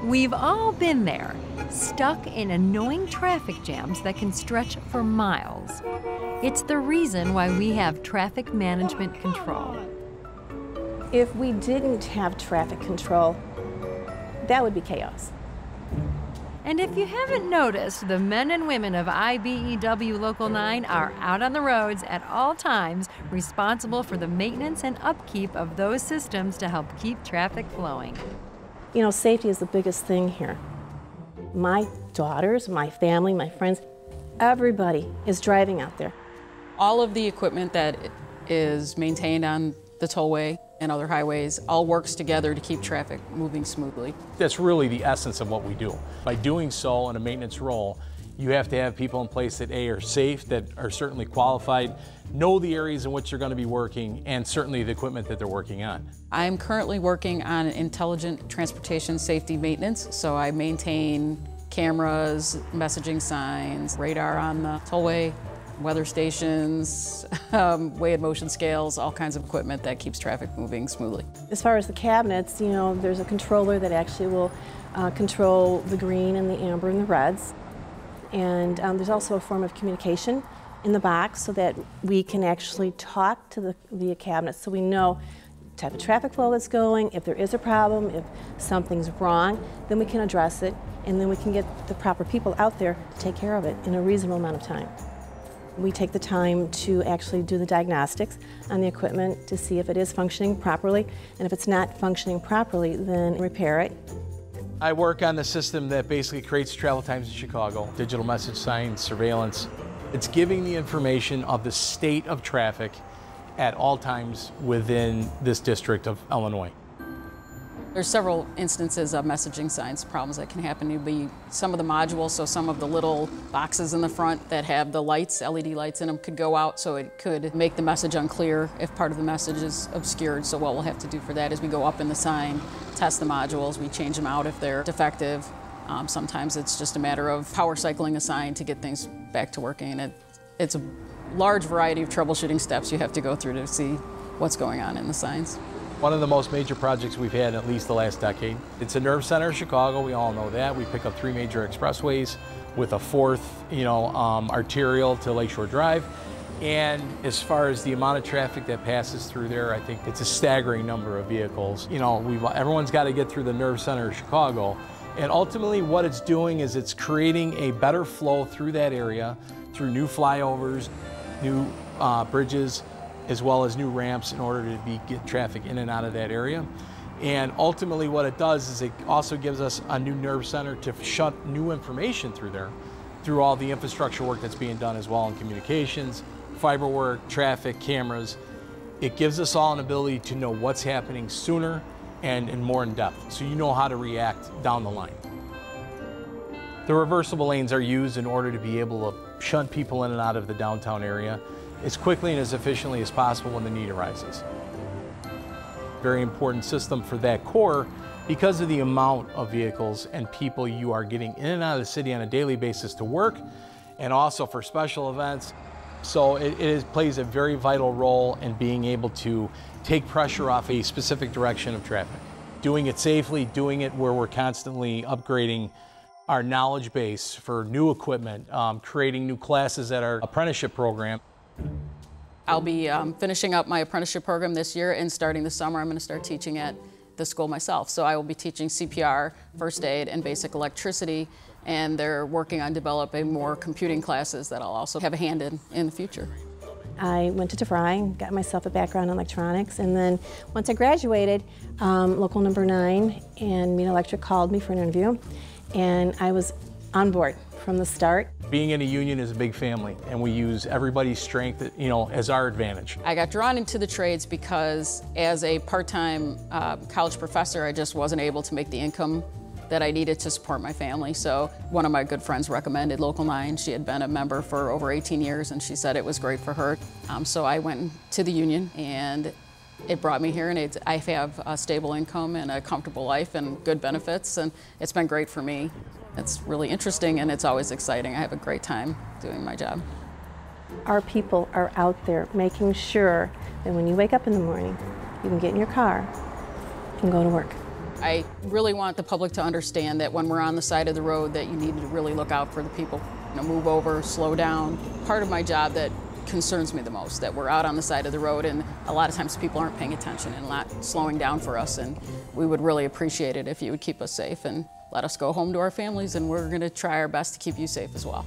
We've all been there, stuck in annoying traffic jams that can stretch for miles. It's the reason why we have traffic management control. If we didn't have traffic control, that would be chaos. And if you haven't noticed, the men and women of IBEW Local 9 are out on the roads at all times, responsible for the maintenance and upkeep of those systems to help keep traffic flowing. You know, safety is the biggest thing here. My daughters, my family, my friends, everybody is driving out there. All of the equipment that is maintained on the tollway and other highways all works together to keep traffic moving smoothly. That's really the essence of what we do. By doing so in a maintenance role, you have to have people in place that A, are safe, that are certainly qualified, know the areas in which they're going to be working, and certainly the equipment that they're working on. I'm currently working on intelligent transportation safety maintenance, so I maintain cameras, messaging signs, radar on the tollway, weather stations, weigh and motion scales, all kinds of equipment that keeps traffic moving smoothly. As far as the cabinets, you know, there's a controller that actually will control the green and the amber and the reds. And there's also a form of communication in the box so that we can actually talk to the cabinets so we know the type of traffic flow that's going. If there is a problem, if something's wrong, then we can address it, and then we can get the proper people out there to take care of it in a reasonable amount of time. We take the time to actually do the diagnostics on the equipment to see if it is functioning properly, and if it's not functioning properly, then repair it. I work on the system that basically creates travel times in Chicago, digital message signs, surveillance. It's giving the information of the state of traffic at all times within this district of Illinois. There's several instances of messaging signs problems that can happen. You'll be some of the modules, so some of the little boxes in the front that have the lights, LED lights in them, could go out, so it could make the message unclear if part of the message is obscured. So what we'll have to do for that is we go up in the sign, test the modules, we change them out if they're defective. Sometimes it's just a matter of power cycling a sign to get things back to working. It's a large variety of troubleshooting steps you have to go through to see what's going on in the signs. One of the most major projects we've had in at least the last decade. It's a nerve center of Chicago, we all know that. We pick up 3 major expressways with a 4th, arterial to Lakeshore Drive. And as far as the amount of traffic that passes through there, I think it's a staggering number of vehicles. You know, everyone's got to get through the nerve center of Chicago. And ultimately what it's doing is it's creating a better flow through that area, through new flyovers, new bridges, as well as new ramps in order to get traffic in and out of that area. And ultimately what it does is it also gives us a new nerve center to shunt new information through there, through all the infrastructure work that's being done as well in communications, fiber work, traffic, cameras. It gives us all an ability to know what's happening sooner and more in depth, so you know how to react down the line. The reversible lanes are used in order to be able to shunt people in and out of the downtown area as quickly and as efficiently as possible when the need arises. Very important system for that core because of the amount of vehicles and people you are getting in and out of the city on a daily basis to work, and also for special events. So it plays a very vital role in being able to take pressure off a specific direction of traffic. Doing it safely, doing it where we're constantly upgrading our knowledge base for new equipment, creating new classes at our apprenticeship program. I'll be finishing up my apprenticeship program this year, and starting this summer I'm going to start teaching at the school myself. So I will be teaching CPR, first aid, and basic electricity, and they're working on developing more computing classes that I'll also have a hand in the future. I went to DeVry, got myself a background in electronics, and then once I graduated, Local Number 9 and Mean Electric called me for an interview, and I was on board from the start. Being in a union is a big family, and we use everybody's strength, as our advantage. I got drawn into the trades because as a part-time college professor, I just wasn't able to make the income that I needed to support my family. So one of my good friends recommended Local 9. She had been a member for over 18 years, and she said it was great for her. So I went to the union, and it brought me here, and I have a stable income and a comfortable life and good benefits, and it's been great for me. It's really interesting, and it's always exciting. I have a great time doing my job. Our people are out there making sure that when you wake up in the morning, you can get in your car and go to work. I really want the public to understand that when we're on the side of the road that you need to really look out for the people. Move over, slow down. Part of my job that concerns me the most, that we're out on the side of the road and a lot of times people aren't paying attention and not slowing down for us, and we would really appreciate it if you would keep us safe and let us go home to our families, and we're going to try our best to keep you safe as well.